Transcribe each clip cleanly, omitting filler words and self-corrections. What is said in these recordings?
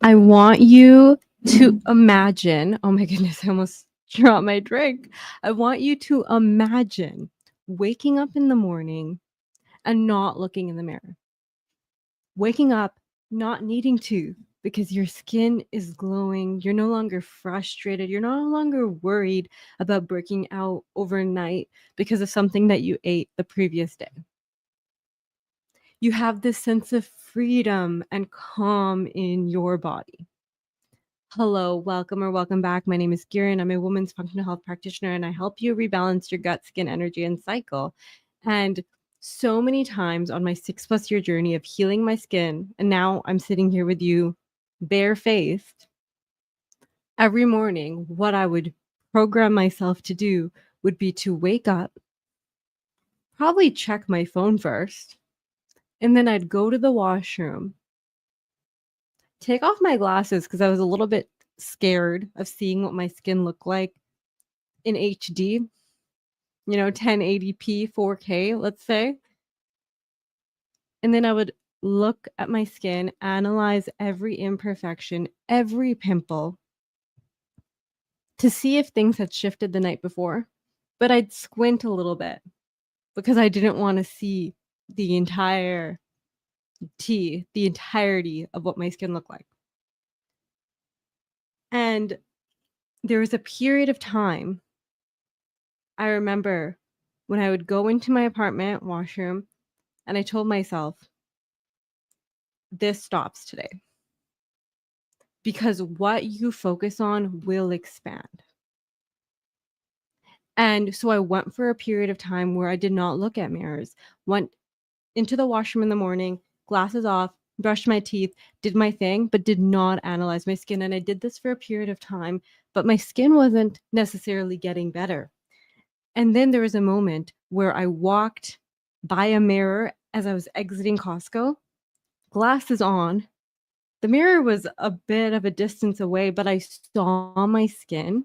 I want you to imagine, oh my goodness, I almost dropped my drink. I want you to imagine waking up in the morning and not looking in the mirror. Waking up not needing to because your skin is glowing. You're no longer frustrated. You're no longer worried about breaking out overnight because of something that you ate the previous day. You have this sense of freedom and calm in your body. Hello, welcome or welcome back. My name is Kieran. I'm a women's functional health practitioner and I help you rebalance your gut, skin, energy, and cycle. And so many times on my 6+ year journey of healing my skin, and now I'm sitting here with you barefaced. Every morning, what I would program myself to do would be to wake up, probably check my phone first, and then I'd go to the washroom, take off my glasses because I was a little bit scared of seeing what my skin looked like in HD, 1080p, 4K, let's say. And then I would look at my skin, analyze every imperfection, every pimple to see if things had shifted the night before. But I'd squint a little bit because I didn't want to see the entirety of what my skin looked like. And there was a period of time I remember when I would go into my apartment washroom and I told myself, this stops today because what you focus on will expand. And so I went for a period of time where I did not look at mirrors, went into the washroom in the morning, glasses off, brushed my teeth, did my thing, but did not analyze my skin. And I did this for a period of time, but my skin wasn't necessarily getting better. And then there was a moment where I walked by a mirror as I was exiting Costco, glasses on. The mirror was a bit of a distance away, but I saw my skin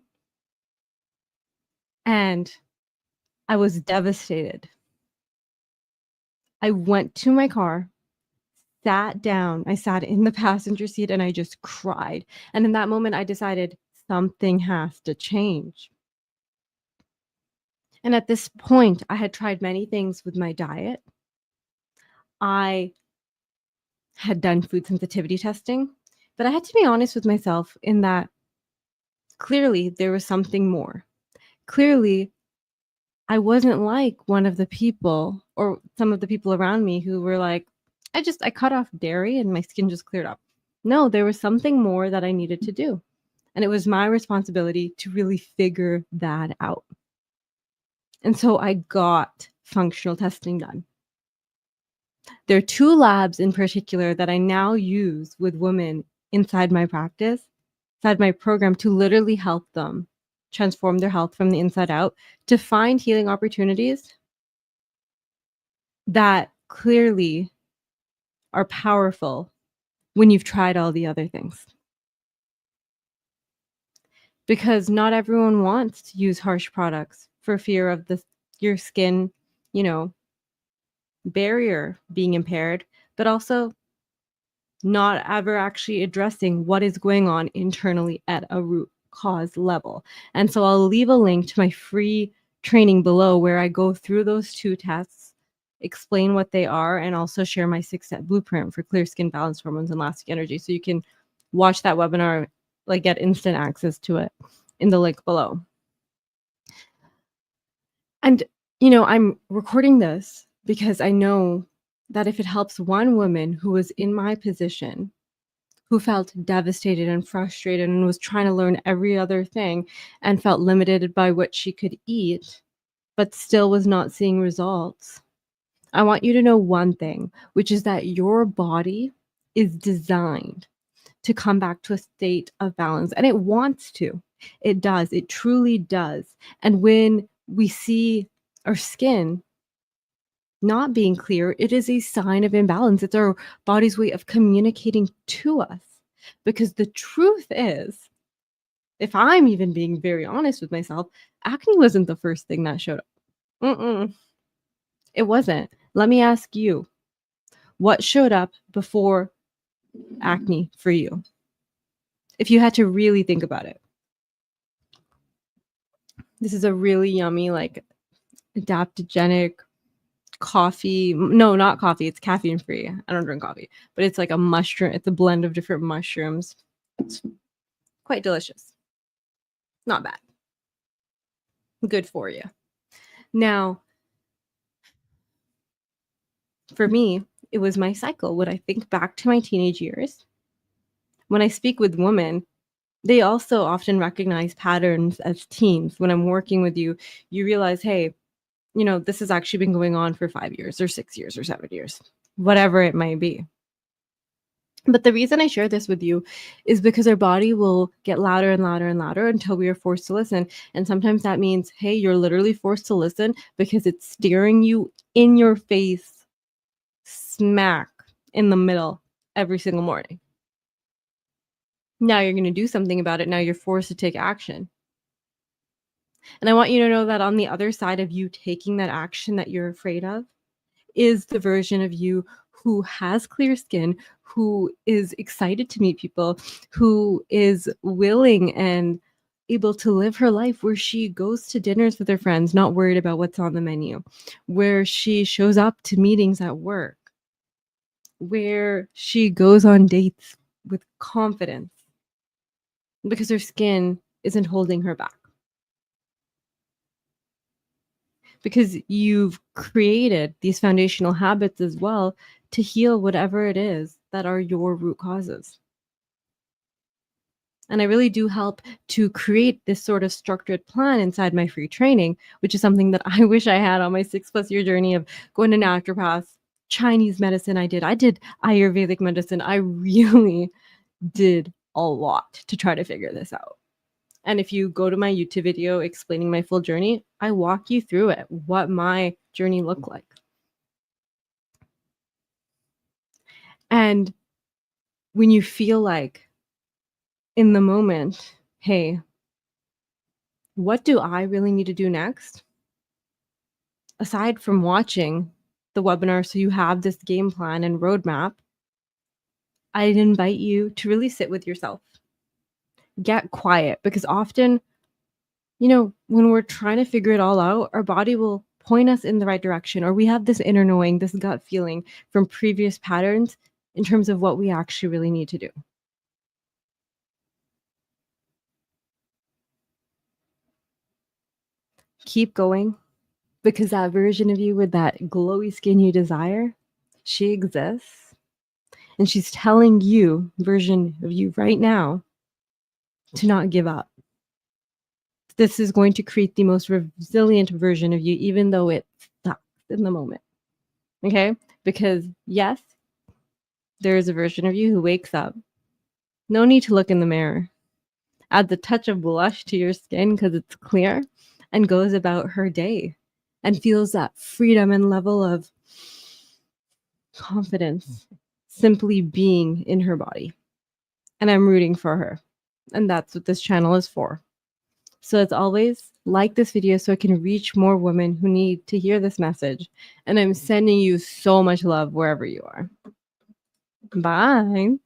and I was devastated. I went to my car, sat down. I sat in the passenger seat and I just cried. And in that moment, I decided something has to change. And at this point, I had tried many things with my diet. I had done food sensitivity testing, but I had to be honest with myself in that clearly there was something more. Clearly, I wasn't like one of the people or some of the people around me who were like, I cut off dairy and my skin just cleared up. No, there was something more that I needed to do. And it was my responsibility to really figure that out. And so I got functional testing done. There are two labs in particular that I now use with women inside my practice, inside my program, to literally help them transform their health from the inside out, to find healing opportunities that clearly are powerful when you've tried all the other things. Because not everyone wants to use harsh products for fear of your skin, you know, barrier being impaired, but also not ever actually addressing what is going on internally at a root cause level. And so I'll leave a link to my free training below where I go through those two tests, explain what they are, and also share my 6-step blueprint for clear skin, balanced hormones, and lasting energy. So you can watch that webinar, like get instant access to it in the link below. And, I'm recording this because I know that if it helps one woman who was in my position, who felt devastated and frustrated and was trying to learn every other thing and felt limited by what she could eat, but still was not seeing results, I want you to know one thing, which is that your body is designed to come back to a state of balance, and it wants to. It does. It truly does. And when we see our skin not being clear, it is a sign of imbalance. It's our body's way of communicating to us. Because the truth is, if I'm even being very honest with myself, acne wasn't the first thing that showed up. It wasn't. Let me ask you, what showed up before acne for you? if you had to really think about it. This is a really yummy, like, adaptogenic coffee. No, not coffee. It's caffeine free. I don't drink coffee, but it's like a mushroom. It's a blend of different mushrooms. It's quite delicious. Not bad. Good for you. Now, for me, it was my cycle. When I think back to my teenage years, when I speak with women, they also often recognize patterns as teens. When I'm working with you, you realize, hey, this has actually been going on for 5 years or 6 years or 7 years, whatever it might be. But the reason I share this with you is because our body will get louder and louder and louder until we are forced to listen. And sometimes that means, hey, you're literally forced to listen because it's staring you in your face, smack in the middle every single morning. Now you're going to do something about it. Now you're forced to take action. And I want you to know that on the other side of you taking that action that you're afraid of is the version of you who has clear skin, who is excited to meet people, who is willing and able to live her life where she goes to dinners with her friends, not worried about what's on the menu, where she shows up to meetings at work, where she goes on dates with confidence because her skin isn't holding her back. Because you've created these foundational habits as well to heal whatever it is that are your root causes. And I really do help to create this sort of structured plan inside my free training, which is something that I wish I had on my 6+ year journey of going to naturopaths, Chinese medicine. I did Ayurvedic medicine. I really did a lot to try to figure this out. And if you go to my YouTube video explaining my full journey, I walk you through it, what my journey looked like. And when you feel like in the moment, hey, what do I really need to do next? Aside from watching the webinar, so you have this game plan and roadmap, I'd invite you to really sit with yourself. Get quiet, because often, when we're trying to figure it all out, our body will point us in the right direction, or we have this inner knowing, this gut feeling from previous patterns in terms of what we actually really need to do. Keep going, because that version of you with that glowy skin you desire, she exists. And she's telling you, version of you right now, to not give up. This is going to create the most resilient version of you, even though it sucks in the moment. Okay? Because yes, there is a version of you who wakes up. No need to look in the mirror. Adds a touch of blush to your skin because it's clear, and goes about her day and feels that freedom and level of confidence simply being in her body. And I'm rooting for her. And that's what this channel is for. So as always, like this video so it can reach more women who need to hear this message. And I'm sending you so much love wherever you are. Bye.